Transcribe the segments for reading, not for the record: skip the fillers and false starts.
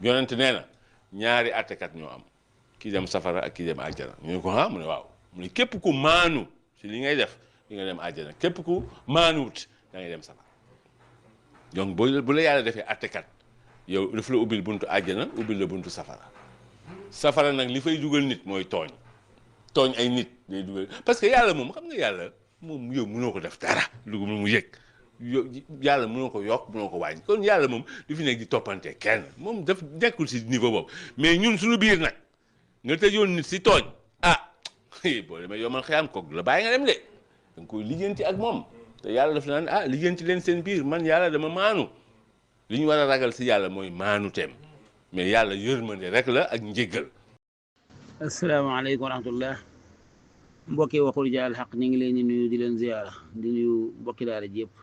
yonent nee na ñaari attekat ñoo am kii dem safara ak kii dem àjjana ñu ne ko ah mu ne waaw mu ne képp ku maanu si li ngay def di nga dem àjjana képp ku maanuwut da ngay dem safara donc bu la yàlla defee attekat yow daf la ubbil buntu àjjana ubbil la buntu safara nag li fay dugal nit mooy tooñ ay nit day dugal parce que yàlla moom xam nga yàlla moom yow mënoo ko def dara lu mu yëg yàlla mënoo ko yokk mënoo ko wàññi kon yàlla moom du fi nekk di toppante kenn moom daf nekkul si niveau boobu mais ñun suñu biir nag nga tëjoon nit si tooñ boo demee yomal xëyam koog la bàyyi nga dem de da nga koy lijjanti ak moom te yàlla daf naan lijjanti leen seen biir man yàlla dama maanu li ñu war a ragal si yàlla mooy maanu teem mais yàlla yërmande rek la ak njéggal. asalaamaaleykum wa rahmatullah mbokki waxul jaal xaq ñu ngi leen di nuyu di leen ziyaara di nuyu mbokki daara ji yëpp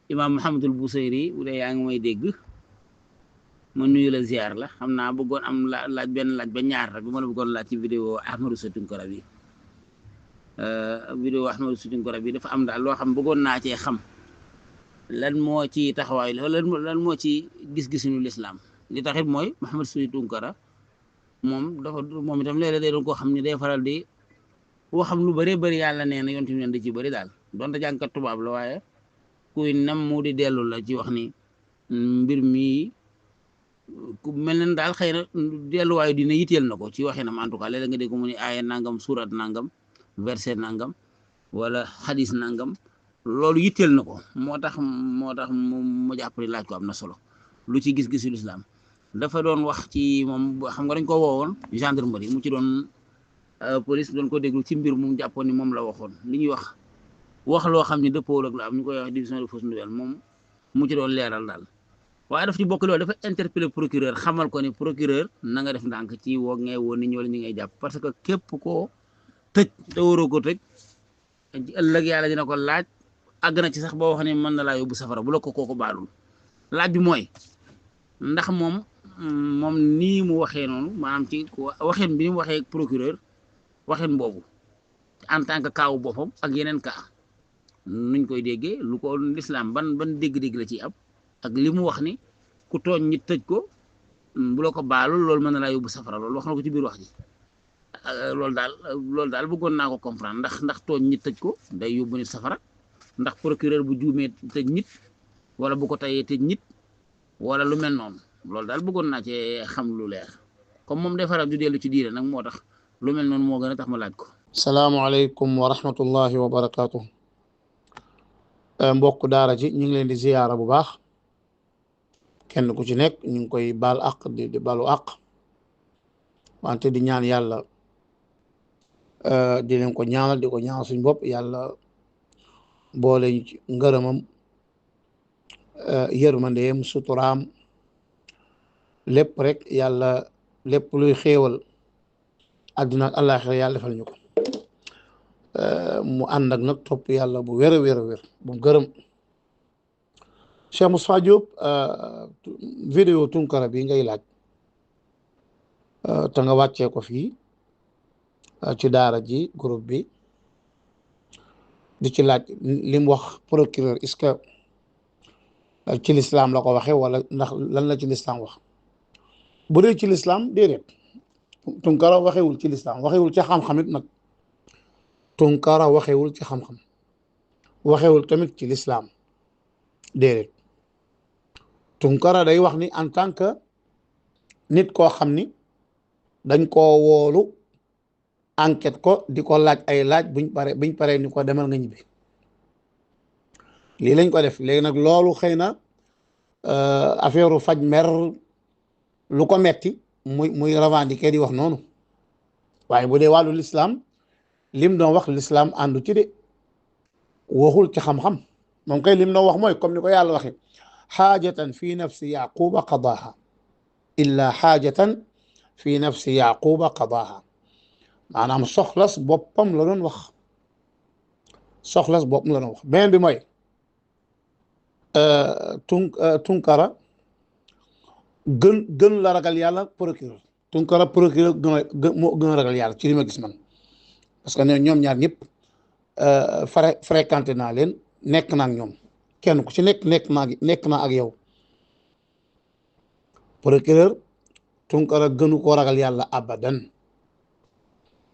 imaam Muhammadul Busayri bu dee yaa ngi may dégg ma nuyu la ziyaar la xam naa bëggoon am laaj benn laaj ba ñaar rek bu ma la bëggoon laaj ci vidéo Ahmadou Soutinkara bi dafa am daal loo xam bëggoon naa cee xam lan moo ci taxawaay lan moo ci gis-gisuñu lislaam li taxit mooy Ahmadou Soutinkara moom itam léeg-léeg day doon koo xam ne day faral di waxam lu bëree bëri yàlla nee na yonti neen da ci bëri daal donte jàngkat tubaab la waaye kuy nam mu di dellu la ci wax ni mbir mi ku mel ne daal xëy na delluwaayu dina yitteel na ko ci waxinam en tout cas léeg-léeg nga dégg mu ni aaya nangam surat nangam verset nangam wala hadis nangam loolu yitteel na ko moo tax mu jàpp ni laaj ko am na solo lu ci gis-gisu lislaam dafa doon wax ci moom xam nga dañ ko woowoon gendarmerie mu ci doon police doon ko déglu ci mbir mu jàppoon ni moom la waxoon li ñuy wax loo xam ne dëppoo ak la am ñu koy wax division de fausse nouvelle moom mu ci doon leeral daal waaye daf ci bokk loolu dafa interpeller procureur xamal ko ni procureur na nga def ndànk ci woo ngay woo nit ñi wala ñi ngay jàpp parce que képp koo tëj te waroo ko tëj ëllëg yàlla dina ko laaj àgg na ci sax boo wax ne mën na laa yóbbu safara bu la ko kooku baalul laaj bi mooy ndax moom nii mu waxee noonu maanaam ci waxin bi mu waxee procureur waxin boobu en tant que kaawu boppam ak yeneen kaa nuñ koy déggee lu ko lislaam ban dégg-dégg la ciy am ak li mu wax ni ku tooñ nit tëj ko bu la ko baalul loolu mën na laa yóbbu safara loolu wax na ko ci biir wax ji loolu daal bëggoon naa ko comprendre ndax tooñ nit tëj ko day yóbbu nit safara ndax procureur bu juumee tëj nit wala bu ko tayee tëj nit wala lu mel noonu loolu daal bëggoon naa cee xam lu leer comme moom day faral di dellu ci diine nag moo tax lu mel noonu moo gën a tax ma laaj ko. salaamualeykum wa rahmatullahi wa barakaatu. mbokk daara ji ñu ngi leen di ziyaara bu baax kenn ku ci nekk ñu ngi koy baal àq di balu àq wante di ñaan yàlla di leen ko ñaanal di ko ñaanal suñ bopp yàlla boole ñu ci ngërëmam yërmandeem suturaam lépp rek yàlla lépp luy xéewal àdduna ak àllaaxira yàlla defal ñu ko mu ànd ak nag topp yàlla bu wér a wér a wér bu gërëm Cheikh Moustapha Diop vidéo Tunkara bi ngay laaj te nga wàccee ko fii ci daara ji groupe bi di ci laaj li mu wax procureur est-ce que ci l'islam la ko waxee wala ndax lan la ci l'islam wax bu dee ci l'islam déedéet Tunkara waxewul ci l'islam waxewul ci xam-xam it nag Tunkara waxewul ci xam-xam waxewul tamit ci l'islam déedéet Tunkara day wax ni en tant que nit koo xam ni dañ koo woolu enquête ko di ko laaj ay laaj buñ paree ni ko demal nga ñibbi lii lañ ko def léegi nag loolu xëy na affaire faj mer lu ko metti muy revendiquer di wax noonu waaye bu dee wàllu l'islam lim doon wax l'islam àndu ci de waxul ci xam-xam moom kay lim doon wax mooy comme ni ko yàlla waxe xaajatan fi nafsi yaquba qadaaha illa xaajatan fi nafsi yaquba qadaaha maanaam soxlas boppam la doon wax soxlas boppam la doon wax beneen bi mooy Tunkara gën la ragal yàlla procureur Tunkara procureur moo gën a ragal yàlla ci li ma gis man parce que ñoom ñaar ñëpp fréquenté naa leen nekk naa ak ñoom kenn ku ci nekk naa ak yow procureur Tunkara gënu koo ragal yàlla abadan.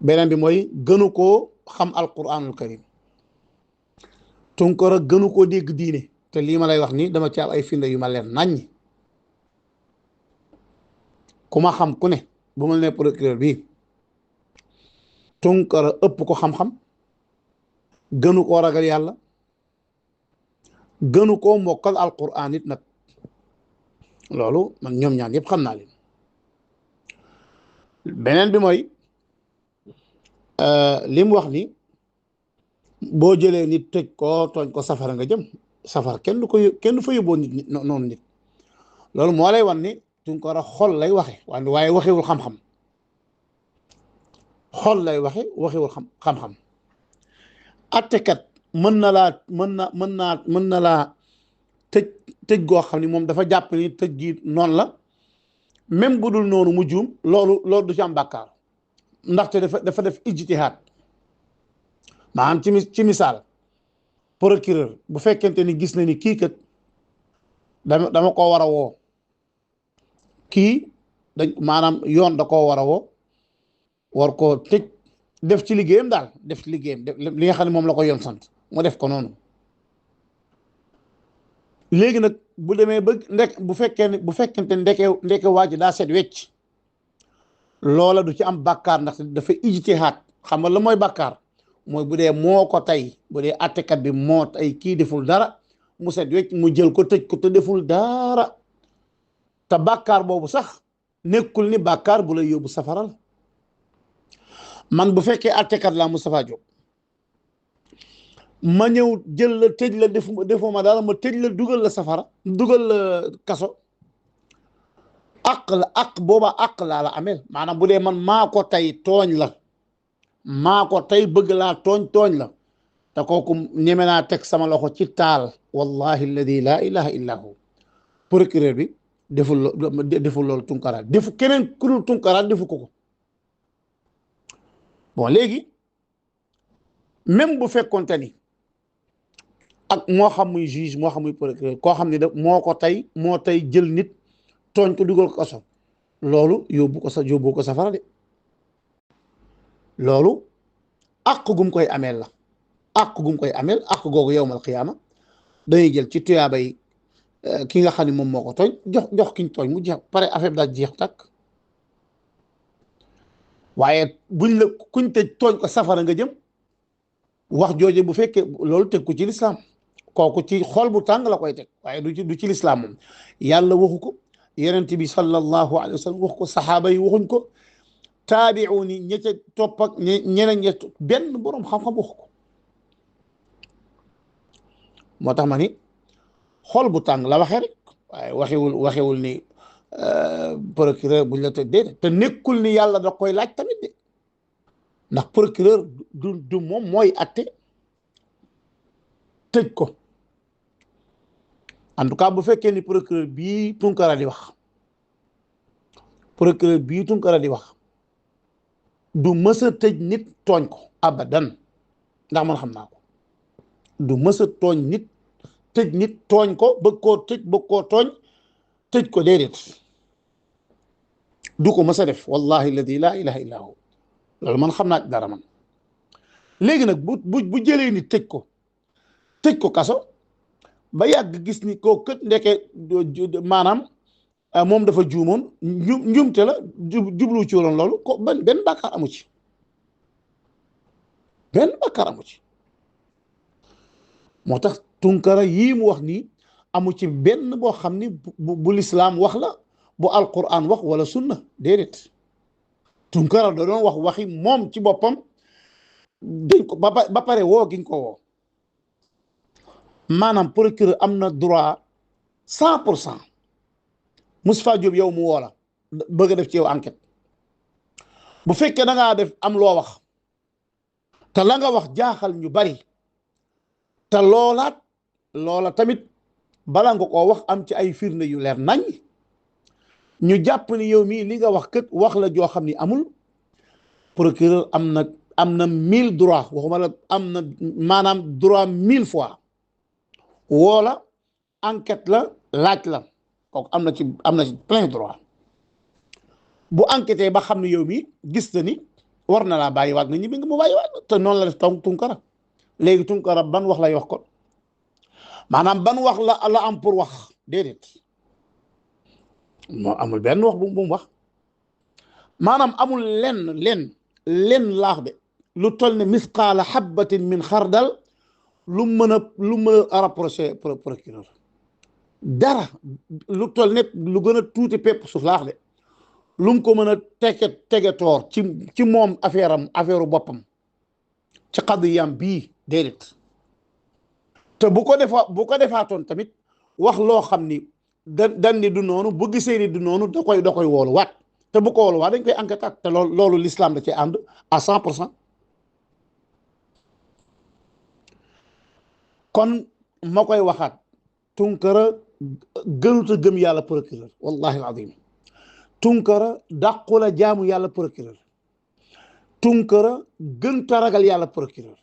beneen bi mooy gënu koo xam alquranul karim. Tunkara gënu koo dégg diine te lii ma lay wax nii dama ci am ay firnde yu ma leen naññ. ku ma xam ku ne bu ma nee procureur bi Tunkara ëpp ko xam-xam gënu koo ragal yàlla gënu koo mokkal alquran it nag loolu man ñoom ñaan yëpp xam naa leen. beneen bi mooy li mu wax ni boo jëlee nit tëj ko tooñ ko safara nga jëm safara kenn du fa yóbboo nit noonu nit loolu moo lay wan ni Tunkara xol lay waxe waaye waxewul xam-xam xol lay waxe waxewul xam-xam attekat mën na laa tëj goo xam ni moom dafa jàpp ni tëj gi noonu la même bu dul noonu mu juum loolu du ci am bàkkaar ndaxte dafa def ijtihaad maanaam ci misaal procureur bu fekkente ni gis na ni kii kat dama koo war a woo kii maanaam yoon da koo war a woo war koo tëj def ci liggéeyam daal def ci liggéeyam li nga xam ne moom la ko yoon sant mu def ko noonu léegi nag bu demee ba bu fekkente ndeke waa ji daa set wecc loola du ci am bàkkaar ndax dafa ijtihaad xam nga la mooy bàkkaar mooy bu dee moo ko tey bu dee attekat bi moo tey kii deful dara mu set wecc mu jël ko tëj ko te deful dara te bàkkaar boobu sax nekkul ni bàkkaar bu lay yóbbu safaral man bu fekkee attekat laa Moustapha Diop ma ñëw jël la tëj la defoo ma dara ma tëj la dugal la safara dugal la kaso àq booba àq laa la amel maanaam bu dee man maa ko tey tooñ la maa ko tey bëgg laa tooñ la te kooku ñeme naa teg sama loxo ci taal wallahi alladi laa ilaha illa hu procureur bi deful loolu Tunkara defu keneen ku dul Tunkara defu ko bon léegi même bu fekkonte ni ak moo xam muy juge moo xam muy procureur koo xam ne moo tey jël nit tooñ ko dugal ko kaso loolu yóbbu ko safara de loolu àq gum koy ameel la àq gum koy ameel àq googu yowmal xiyaama dañuy jël ci tuyaaba yi ki nga xam ne moom moo ko tooñ jox kiñ tooñ mu jeex pare affaire daal jeex takk waaye kuñ tëj tooñ ko safara nga jëm wax jooje bu fekkee loolu teg ko ci lislaam kooku ci xol bu tàng la koy teg waaye du ci lislaam moom yàlla waxu ko yonent bi sallallahu alayhi wa sallam wax ko saxaaba yi waxuñ ko taabi'u ni ña ca topp ak ñeneen ña benn boroom xam-xam waxu ko moo tax ma ni xol bu tàng la waxee rek waaye waxewul ni procureur buñ la tëddee te nekkul ni yàlla da koy laaj tamit de ndax procureur du moom mooy atte tëj ko en tout cas bu fekkee ni procureur bii Tunkara di wax du mës a tëj nit tooñ ko abadan ndax man xam naa ko du mës a tooñ nit tëj nit tooñ ko bëgg koo tooñ tëj ko déedéet du ko mës a def wallahi alladi laa ilaha illa hu loolu man xam naa dara man léegi nag bu jëlee ni tëj ko kaso ba yàgg gis ni koo kët ndeke maanaam moom dafa juumoon njumte la jublu ci woon loolu ko benn bàkkaar amu ci moo tax Tunkara yii mu wax nii amu ci benn boo xam ni bu lislaam wax la bu alquran wax wala sunna déedéet Tunkara da doon wax waxi moom ci boppam dañ ko ba pare woo giñ ko woo maanaam procureur am na droit 100% Moustapha Diop yow mu woo la bëgg a def ci yow enquête bu fekkee da ngaa def am loo wax te la nga wax jaaxal ñu bari te loola tamit bala nga koo wax am ci ay firnde yu leer nañ ñu jàpp ni yow mii li nga wax kët wax la joo xam ni amul procureur am na 1000 droit waxuma la am na maanaam droit 1000 fois woo la enquête la laaj la kooku am na ci plein droit bu enquêté ba xam ne yow mi gis na ni war na laa bàyyiwaat nga ñibbi nga mu bàyyiwaat te noonu la def Tunkara léegi Tunkara ban wax lay wax kon maanaam ban wax la am pour wax déedéet moo amul benn wax bu mu wax maanaam amul lenn laax de lu toll ne misqaala habbatin min xardal lu mën a rapproché procureur dara lu toll ne lu gën a tuuti pepp suuf laax de lu mu ko mën a tege toor ci moom affaire boppam ci xadiyam bii déedéet te bu ko defaatoon tamit wax loo xam ni dan ni du noonu bu gisee ni du noonu da koy woolu waat te bu ko woolu waat dañ koy enquête te loolu l'islam da ci ànd à 100%. kon ma koy waxaat Tunkara gënuta gëm yàlla procureur wallahi alazim Tunkara dàqula jaamu yàlla procureur Tunkara gënta ragal yàlla procureur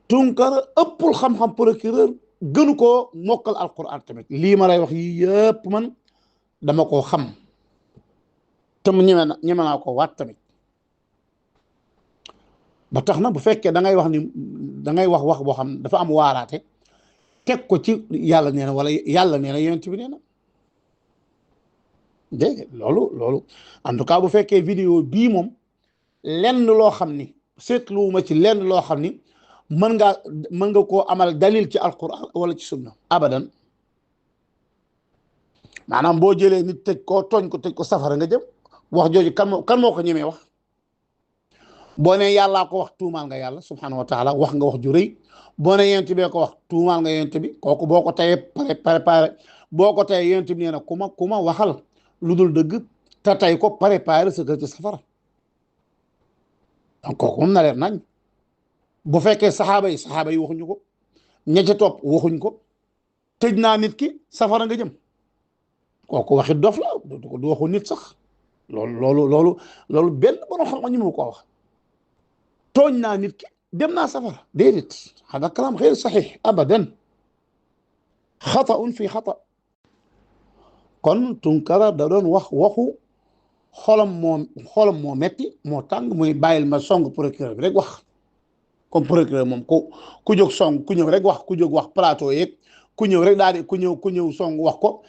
Tunkara ëppul xam-xam procureur gënu koo mokkal alquran tamit lii ma lay wax yi yëpp man dama koo xam te mu ñeme naa ko waat tamit ba tax na bu fekkee da ngay wax boo xam dafa am waaraate teg ko ci yàlla nee na wala yàlla nee na yonent bi nee na dégg loolu en tout cas bu fekkee vidéo bii moom lenn loo xam ni seetluwuma ci lenn loo xam ni mën nga koo amal dalil ci alquran wala ci sunna abadan maanaam boo jëlee nit tëj ko safara nga jëm wax jooju kan moo ko ñemee wax boo ne yàllaa ko wax tuumaal nga yàlla subhanahu wa taala wax nga wax ju rëy boo ne yonent bi ko wax tuumaal nga yonent bi kooku boo ko tayee préparé boo ko tayee yonent bi nee na ku ma waxal lu dul dëgg te tay ko préparé sa kër ci safara donc kooku moom na leer nañ bu fekkee saxaaba yi waxuñu ko ña ca topp waxuñ ko tëj naa nit ki safara nga jëm kooku waxi dof la du waxu nit sax loolu benn borom xam nga ñu mu ko wax tooñ naa nit ki dem naa safara déedéet hada kalaam xeyr saxiix abadan xataun fi xata kon Tunkara da doon wax waxu xolam moo metti moo tàng muy bàyyil ma song procureur bi rek wax comme procureur moom ku jóg song ku ñëw rek wax ku jóg wax plateau yeeg ku ñëw rek daal di ku ñëw song wax ko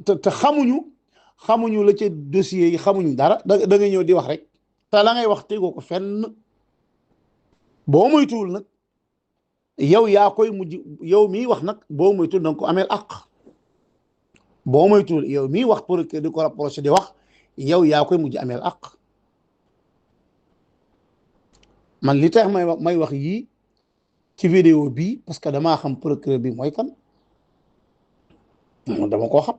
te xamuñu la ci dossier yi xamuñu dara da nga ñëw di wax rek te la ngay wax tegoo ko fenn boo moytuwul nag yow yaa koy mujj yow miy wax nag boo moytuwul danga ko ameel àq boo moytuwul yow miy wax procureur di ko rapproché di wax yow yaa koy mujj ameel àq man li tax may wax yii ci vidéo bii parce que damaa xam procureur bi mooy kan dama koo xam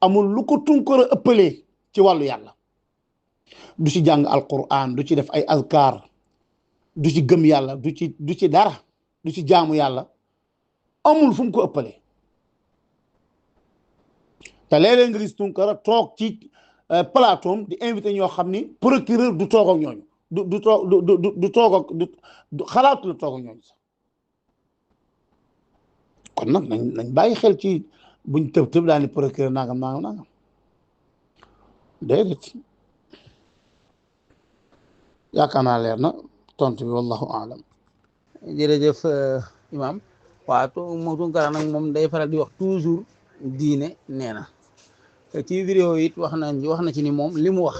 amul lu ko Tunkara ëppalee ci wàllu yàlla du ci jàng alquran du ci def ay azkar du ci gëm yàlla du ci dara du ci jaamu yàlla amul fu mu ko ëppalee te léeg-léeg nga gis Tunkara toog ci plateau di invité ñoo xam ni procureur du toog ak ñooñu du toog ak du xalaatu la toog ak ñooñu sax kon nag nañ bàyyi xel ci buñ tëb daal ni procureur nangam déedéet yaakaar naa leer na tontu bi wallahu aalam. jërëjëf imam waaw moom Tunkara nag moom day faral di wax toujours diine nee na ci vidéo it wax na ci ni moom li mu wax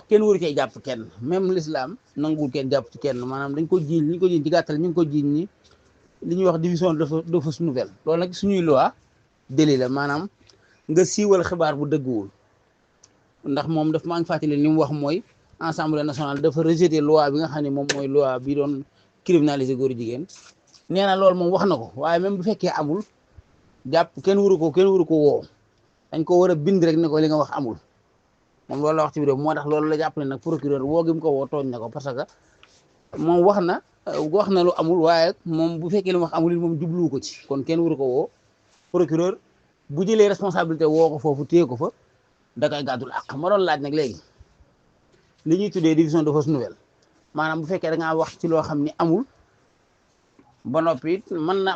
kenn waru cee jàpp kenn même l'islam nanguwul kenn jàpp ci kenn maanaam dañ ko jiiñ li ñu ko jiiñ ci gàttal ñu ngi ko jiiñ ni li ñuy wax division de fausse nouvelle loolu nag suñuy loi délit la maanaam nga siiwal xibaar bu dëgguwul ndax moom daf maa ngi fàttali li mu wax mooy Assemblée nationale dafa rejeté loi bi nga xam ne moom mooy loi bi doon criminaliser góor jigéen nee na loolu moom wax na ko waaye même bu fekkee amul jàpp kenn waru ko woo dañ ko war a bind rek ne ko li nga wax amul moom loolu la wax ci vidéo moo tax loolu la jàpp ne nag procureur woo gi mu ko woo tooñ na ko parce que moom wax na lu amul waaye moom bu fekkee li mu wax amul moom jubluwu ko ci kon kenn waru ko woo procureur bu jëlee responsabilité woo ko foofu téye ko fa da koy gàddul àq ma doon laaj nag léegi li ñuy tuddee division de fausse nouvelle maanaam bu fekkee da ngaa wax ci loo xam ni amul ba noppi it mën na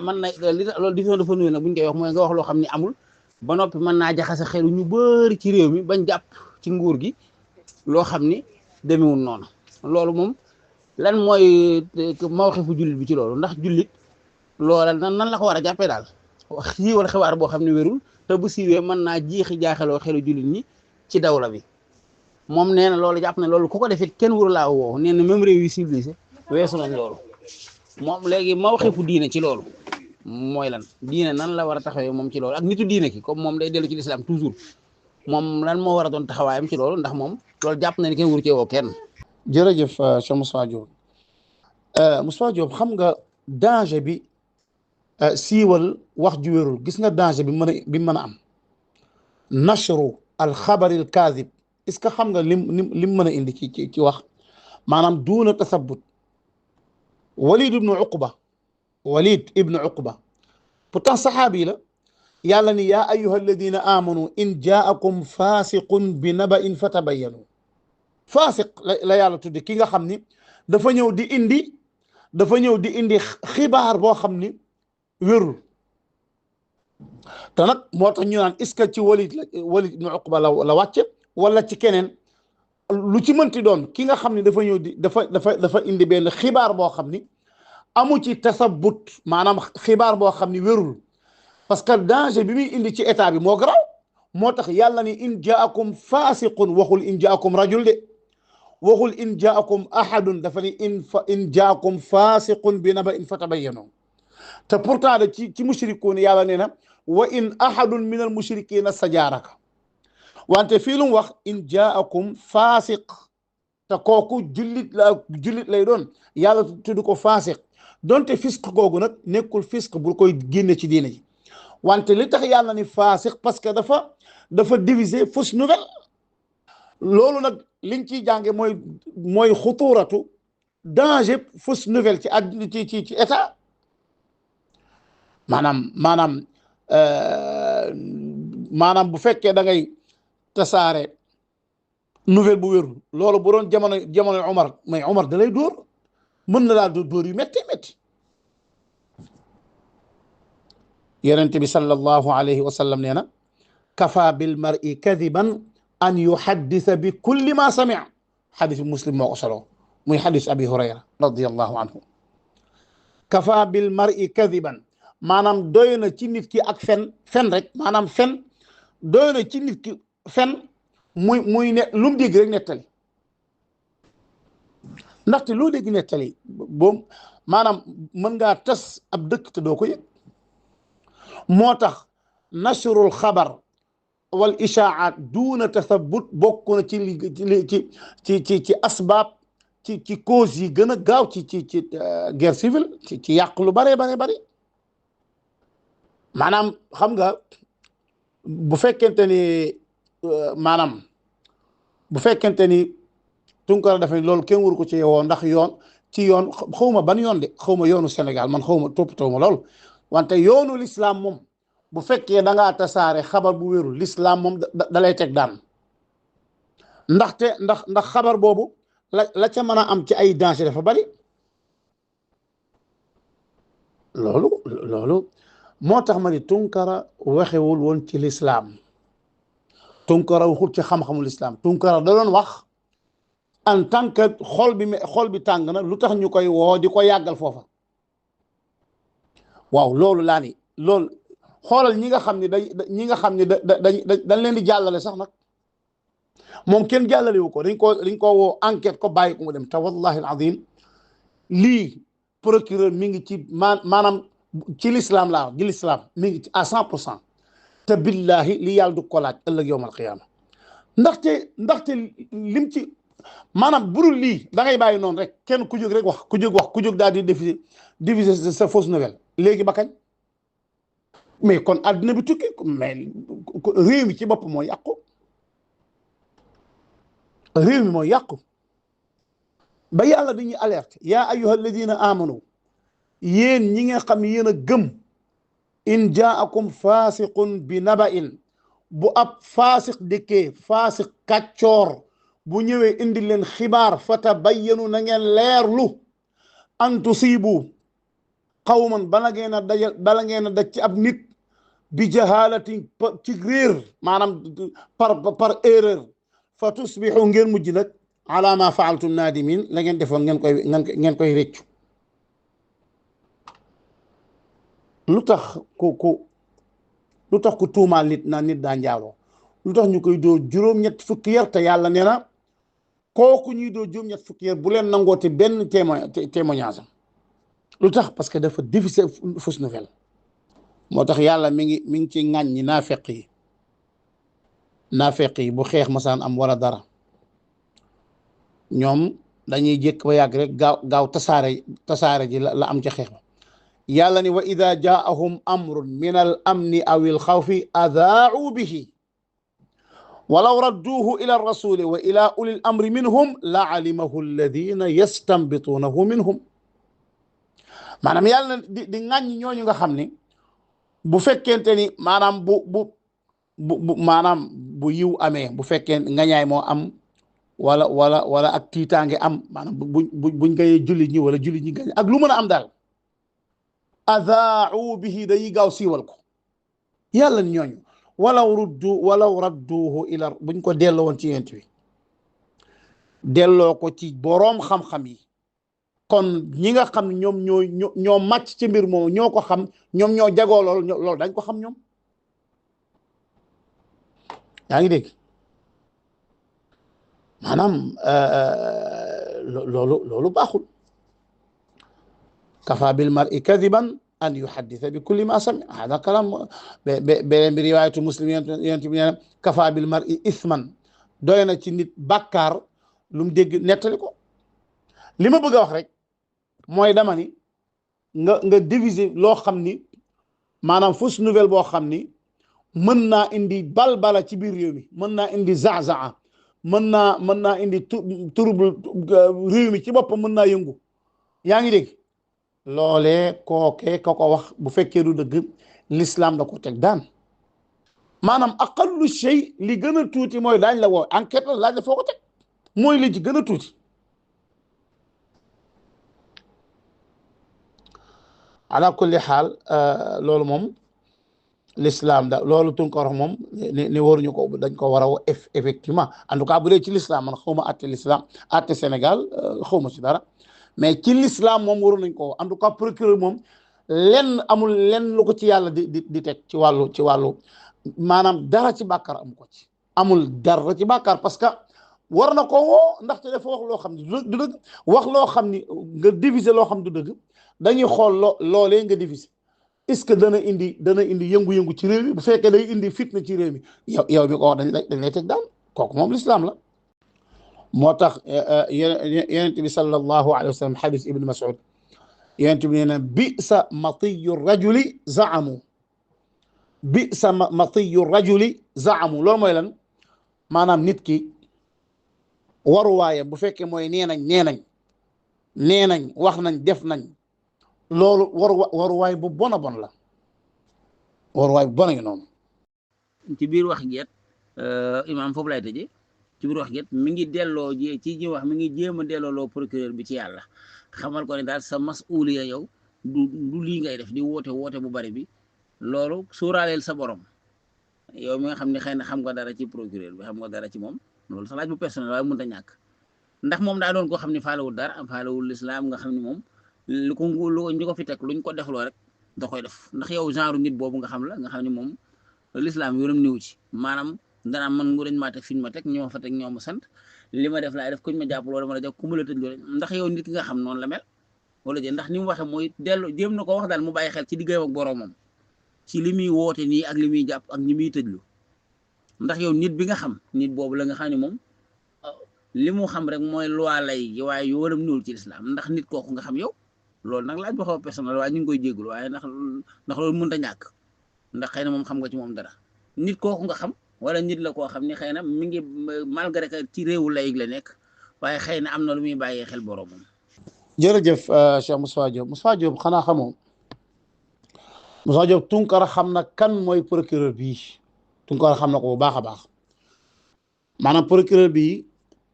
loolu division de fausse nouvelle nag bu ñu koy wax mooy nga wax loo xam ni amul ba noppi mën naa jaxase xelu ñu bëri ci réew mi bañ jàpp ci nguur gi loo xam ni demewul noonu. loolu moom lan mooy mawxifu jullit bi ci loolu, ndax jullit loola nan la ko war a jàppee daal wax siiwal xibaar boo xam ne wérul te bu siiwee mën naa jiixi jaaxaloo xelu jullit ñi ci dawla bi. moom nee na loolu jàpp na loolu ku ko defit kenn waru laa woo, nee na même réew yi civilisé weesu nañ loolu. moom léegi mawxifu diine ci loolu mooy lan, diine nan la war a taxawee moom ci loolu, ak nitu diine ki comme moom day dellu ci lislaam toujours, moom lan moo war a doon taxawaayam ci loolu, ndax moom loolu jàpp na ni kenn waru cee woo kenn. jërëjëf Cheikh Moustapha Diop. Moustapha Diop, xam nga danger bi siiwal wax ju wérul, gis nga danger bi mën a am nashru al xabaril kaadib. est-ce que xam nga lim mën a indi ci wax maanaam duuna tasabut. Walid ibnu Uqba pourtant saxaabi la, yàlla ni yaa ayyuha alladina amanu in jaakum fasiqun bi naba'in fatabayyanu. fasiq la yàlla tudde ki nga xam ni dafa ñëw di indi xibaar boo xam ni wérul. te nag moo tax ñu naan est-ce que ci Walid ibnu Uqba la wàcce wala ci keneen, lu ci mënti doon ki nga xam ne dafa ñëw dafa indi benn xibaar boo xam ni amu ci tasabut, maanaam xibaar boo xam ni wérul, parce que danger bi muy indi ci état bi moo garaaw. moo tax yàlla ni in jaakum fasiqun, waxul in jaakum rajul de, waxul in jaakum ahadun, dafa ni in jaakum fasiqun bi naba'in fatabayyanu. te pourtant de ci mushrikuun yàlla nee na wa in ahadun min al mushrikina sajaaraka, wante fii lu mu wax in jaakum faasiq, te kooku jullit lay doon, yàlla tudd ko faasiq. donte fisq googu nag nekkul fisq bu koy génne ci diine ji, wante li tax yàlla ni faasiq parce que dafa diviser fausse nouvelle. loolu nag liñ ciy jànge mooy xuturatu danger fausse nouvelle ci àddina ci état. maanaam bu fekkee da ngay tasaare nouvelle bu wérul, loolu bu doon jamono Omar da lay dóor, mën na laa dóor yu métti yonent bi sallallahu alayhi wa sallam nee na kafa bil mar'i kadiban an yuhaddisa bi kulli ma sami'a. xadis Muslim moo ko solo, muy xadis Abi Hurayra radiyallahu anhu. kafa bil mar'i kadiban, maanaam doy na ci nit ki ak fen rek, maanaam fen doy na ci nit ki fen muy ne lu mu dégg rek nettali. ndaxte loo dégg nettali boobu maanaam mën ngaa tas ab dëkk te doo ko yëg. moo tax nashrul xabar wal ishaa'at duuna tasabut bokk na ci asbaab ci cause yi gën a gaaw ci guerre civile ci yàq lu bare maanaam xam nga bu fekkente ni Tunkara dafa loolu kenn waru ko ci woo, ndax yoon xawma ban yoon de, xawma yoonu Sénégal, man xawma toppatoo ma lool, wante yoonu l'islam moom bu fekkee da ngaa tasaare xabar bu wérul, l'islam moom da lay teg daan. ndax xabar boobu la ca mën a am ci ay danger dafa bari. loolu moo tax ma ni Tunkara waxewul woon ci l'islam, Tunkara waxul ci xam-xamul l'islam. Tunkara da doon wax en tant que xol bi tàng na, lu tax ñu koy woo di ko yàggal foofa. waaw loolu laa ni loolu xoolal ñi nga xam ne dañ leen di jàllale sax nag, moom kenn jàllale wu ko, dañ ko woo enquête ko bàyyi ko mu dem. te wallahi alazim lii procureur mi ngi ci maanaam ci l'islam laa di l'islam mi ngi ci à 100%. te billahi li yàlla du ko laaj ëllëg yowmal qiyaama, ndaxte lim ci maanaam burul lii da ngay bàyyi noonu rek, kenn ku jóg rek wax ku jóg daal di diviser sa fausse nouvelle. léegi ba kañ? mais kon àddina bi tukki, mais réew mi ci bopp moo yàqu, réew mi moo yàqu. ba yàlla dañuy alerte yaa ayyuha alladina amanu, yéen ñi nga xam yéen a gëm, in jaakum fasiqun bi naba'in, bu ab faasiq dikkee, faasiq kàccoor bu ñëwee indi leen xibaar, fatabayyanu na ngeen leerlu, an tusibu qawman bala ngeen a daj ci ab nit bi jahalatin ci réer maanaam par erreur fa tusbixu ngeen mujj nag ala ma faaltum naadimin la ngeen defoon ngeen koy réccu lu tax lu tax ku tuumaal nit na nit daa njaaloo lu tax ñu koy doo juróom-ñett fukki yar te yàlla nee na kooku ñuy doo juróom-ñett fukki yar bu leen nangoote benn témoignage lu tax parce que dafa difficile fausse nouvelle moo tax yàlla mi ngi ci ŋàññi naafeq yi bu xeex masaan am wala dara ñoom dañuy jékk ba yàgg rek gaaw tasaare ji la am ca xeex ba yàlla ni wa ida jaahum amrun min al amni aw il xawfi adaau bihi walaw radduuhu ila rasuli wa ila ulil amri minhum la alimahu alladina yastanbituunahu minhum maanaam yàlla na di ŋàññi ñooñu nga xam ni bu fekkente ni maanaam maanaam bu yiw amee bu fekkee ngañaay moo am wala ak tiitaange am maanaam buñ gayee jullit ñi wala jullit ñi gañ ak lu mën a am daal adaau bihi dañuy gaaw siiwal ko yàlla ñooñu walaw radduuhu ila buñ ko delloo woon ci yent wi delloo ko ci boroom xam-xam yi kon ñi nga xam ne ñoom ñoo màcc ci mbir moom ñoo ko xam ñoom ñoo jagoo loolu dañ ko xam ñoom yaa ngi dégg maanaam loolu baaxul kafa bil mar'i kadiban an yuhaddisa bi kulli ma sami hada kalam beneen bi riwaayatu muslim yonent bi nee na kafa bil mar'i isman doy na ci nit bàkkaar lu mu dégg nettali ko li ma bëgg a wax rek mooy dama ni nga diviser loo xam ni maanaam fausse nouvelle boo xam ni mën naa indi balbala ci biir réew mi mën naa indi zazaa mën naa indi trouble réew mi ci boppam mën naa yëngu yaa ngi dégg loolee kookee ka ko wax bu fekkee du dëgg l'islam da ko teg daan maanaam aqallu shay li gën a tuuti mooy daañ la woo enquête la laaj la foo ko teg mooy li ci gën a tuuti ala kulli xaal loolu moom l'islam da loolu Tunkara moom ni waruñu ko dañ ko war a effectivement en tout cas bu dee ci l'islam man xaw ma atte l'islam atte Sénégal xaw ma ci dara mais ci l'islam moom waru nañ ko en tout cas procureur moom amul lenn lu ko ci yàlla di teg ci wàllu maanaam dara ci bàkkaar amu ko ci amul dara ci bàkkaar parce que war na ko woo ndaxte dafa wax loo xam ne du dëgg wax loo xam ni nga diviser loo xam du dëgg dañuy xool loolee nga diviser est-ce que dana indi yëngu-yëngu ci réew mi bu fekkee day indi fitna ci réew mi yow bi ko wax dañ lay teg daal kooku moom l'islam la moo tax yonent bi sallallahu alayhi wa sallam hadis ibn Mas'ud yonent bi nee na bi'sa matiyu rajuli zaamu bi'sa matiyu rajuli zaamu loolu mooy lan maanaam nit ki waruwaaye bu fekkee mooy nee nañ wax nañ def nañ loolu waruwaay bu bon a bon la waruwaay bu bon a ngi noonu ci biir wax geet imaam foofu lay tëje ci biir wax geet mi ngi delloo ci ñi wax mi ngi jéem a delloo loo procureur bi ci yàlla xamal ko ne daal sa masuuliya yow du lii ngay def di woote bu bari bi loolu suuraaleel sa borom yow mi nga xam ne xëy na xam nga dara ci procureur bi xam nga dara ci moom loolu sa laaj bu personnel waaye mënut a ñàkk ndax moom daa doon koo xam ne faalewul dara faalewul lislaam nga xam ne moom lu ñu ko fi teg luñ ko defloo rek da koy def ndax yow genre nit boobu nga xam ne moom l'islam yoonam niw ci maanaam danaa man ngu dañ maa teg fi ñu ma teg ñoo fa teg ñoo ma sant li ma def laay def kuñ ma jàpp loolu dama la jàpp ku ma la tëj loolu ndax yow nit ki nga xam noonu la mel wala jë ndax ni mu waxee mooy dellu jéem na ko wax daal mu bàyyi xel ci diggam ak boroomam ci li muy woote nii ak li muy jàpp ak ñi muy tëjlu ndax yow nit bi nga xam nit boobu la nga xam ne moom li mu xam rek mooy loi lay waaye yoonam niwul ci l'islam ndax nit kooku nga xam yow loolu nag laaj ba xaw a personnel waaye ñu ngi koy jéggul waaye ndax loolu mënut a ñàkk ndax xëy na moom xam nga ci moom dara nit kooku nga xam wala nit la koo xam ne xëy na mi ngi malgré que ci réewu layig la nekk waaye xëy na am na lu muy bàyyee xel boroomam. jërëjëf Cheikh Moustapha Diop xanaa xamoo Moustapha Diop Tunkara xam na kan mooy procureur bii Tunkara xam na ko bu baax a baax maanaam procureur bii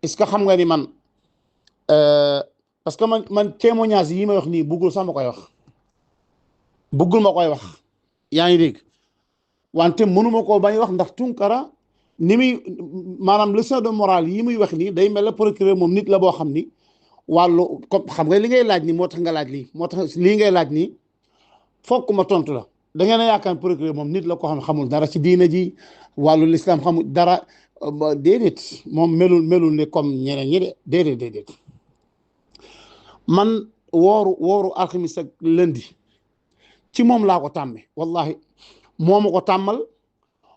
est-ce que xam nga ni man parce que man témoignage yi may wax nii buggul sax ma koy wax yaa ngi dégg wante mënuma koo bañ wax ndax Tunkara ni muy maanaam leçon de morale yi muy wax nii day mel la procureur moom nit la boo xam ni wàllu comme xam nga li ngay laaj nii moo tax nga laaj lii moo tax lii ngay laaj nii fokk ma tontu la da ngeen a yaakaar procureur moom nit la koo xam ne xamul dara ci diina ji wàllu l'islam xamul dara déedéet moom melul ne comme ñeneen ñi de déedéet man wooru alxamis ak lundi ci moom laa ko tàmme wallahi moo ma ko tàmmal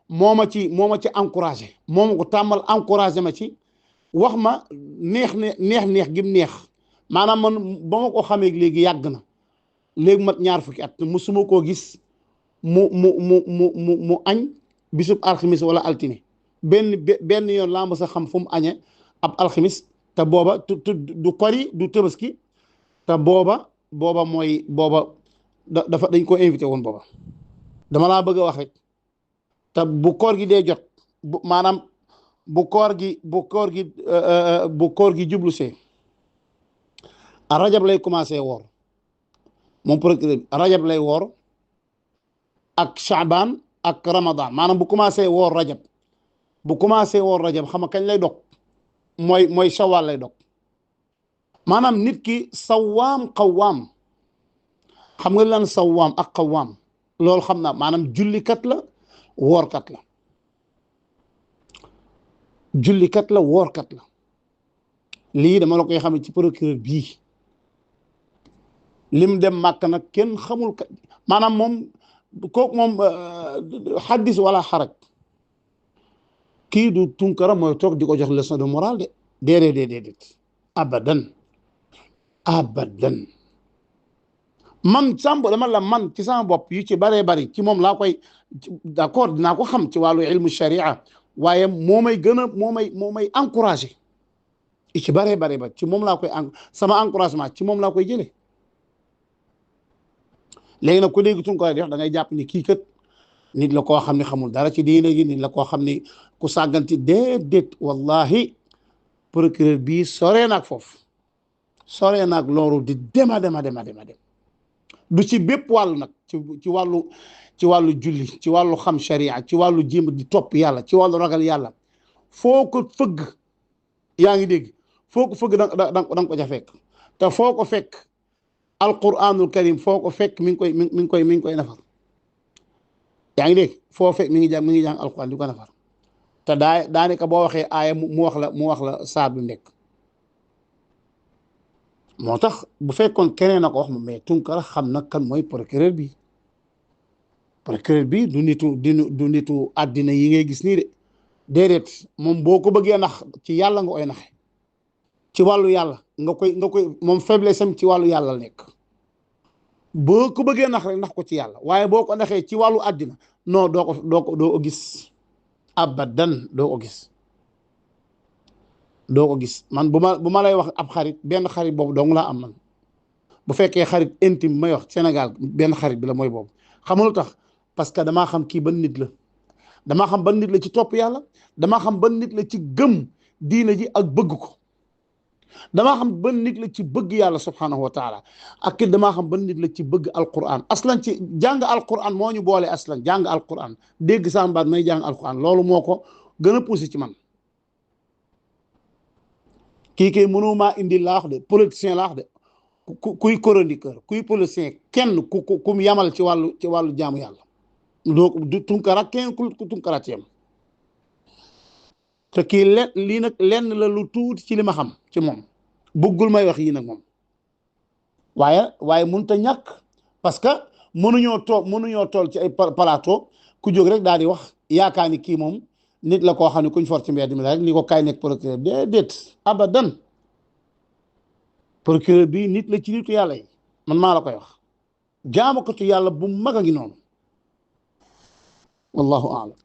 moo ma ci encouragé moo ma ko tàmmal encouragé ma ci wax ma neex gim neex maanaam man ba ma ko xamee léegi yàgg na léegi mat ñaar fukki at musuma koo gis mu añ bisub alxamis wala altine benn yoon laa ma sa xam fu mu añe ab alxamis te booba du kori du tëbaski te booba dafa dañ ko invité woon booba dama laa bëgg a wax rek te bu koor gi dee jot maanaam bu koor gi jublu see rajab lay commencé woor moom procureur rajab lay woor ak Shaaban ak Ramadan maanaam bu commencé woor rajab xam nga kañ lay dog mooy Shawwal lay dog maanaam nit ki sawaam qawaam xam nga lan sawaam ak qawaam loolu xam naa maanaam jullikat la woorkat la lii dama la koy xam ci procureur bii lim dem màkk nag kenn xamul maanaam moom kooku moom xaddis wala xaraj kii du Tunkara mooy toog di ko jox leçon de morale de déedéet abadan man sambo dama la man ci sama bopp yu ci baree bari ci moom laa koy d'accord dinaa ko xam ci wàllu ilmu sharia waaye moo may encouragé yu ci baree bari ba ci moom laa koy sama encouragement ci moom laa koy jëlee léegi nag ku dégg Tunkara di wax da ngay jàpp ni kii kat nit la koo xam ne xamul dara ci diine gi nit la koo xam ne ku sàgganti déedéet wallahi procureur bii soree naag foofu soree naag loolu di dema dem du ci bépp wàllu nag ci wàllu julli ci wàllu xam sharia ci wàllu jéem di topp yàlla ci wàllu ragal yàlla foo ko fëgg yaa ngi dégg foo ko fëgg da nga ko ca fekk te foo ko fekk alquranul karim foo ko fekk mi ngi koy nafar yaa ngi dégg foo fekk mi ngi jàng alquran di ko nafar te daanaka boo waxee aaya mu wax la saar bi nekk moo tax bu fekkoon keneen na ko wax ma mais Tunkara xam na kan mooy procureur bi du nitu àddina yi ngay gis nii de déedéet moom boo ko bëggee nax ci yàlla nga koy naxe ci wàllu yàlla nga koy moom faiblesse am ci wàllu yàlla la nekk boo ko bëggee nax rek nax ko ci yàlla waaye boo ko naxee ci wàllu àddina non doo ko gis abadan doo ko gis man bu ma lay wax ab xarit benn xarit boobu dong laa am man bu fekkee xarit intime may wax Sénégal benn xarit bi la mooy boobu xamul tax parce que damaa xam kii ban nit la damaa xam ban nit la ci topp yàlla damaa xam ban nit la ci gëm diina ji ak bëgg ko damaa xam ban nit la ci bëgg yàlla subhanahu wa taala ak it damaa xam ban nit la ci bëgg alquran aslan ci jàng alquran moo ñu boole aslan jàng alquran dégg sama baat may jàng alquran loolu moo ko gën a poussé ci man kii kay mënumaa indi laax de politicien laax de kuy chroniqueur kuy politicien kenn ku mu yamal ci wàllu jaamu yàlla du Tunkara kenn ku Tunkara ci yam te kii lii nag lenn la lu tuuti ci li ma xam ci moom bëggul may wax yii nag moom waaye mënut a ñàkk parce que mënuñoo tool ci ay plateau ku jóg rek daal di wax yaakaar ni kii moom nit la koo xam ne kuñ for ci mbedd mi la rek ni ko kaay nekk procureur déedéet abadan procureur bi nit la ci nitu yàlla yi man maa la koy wax jaamakatu yàlla bu mag a ngi noonu wallahu a'lam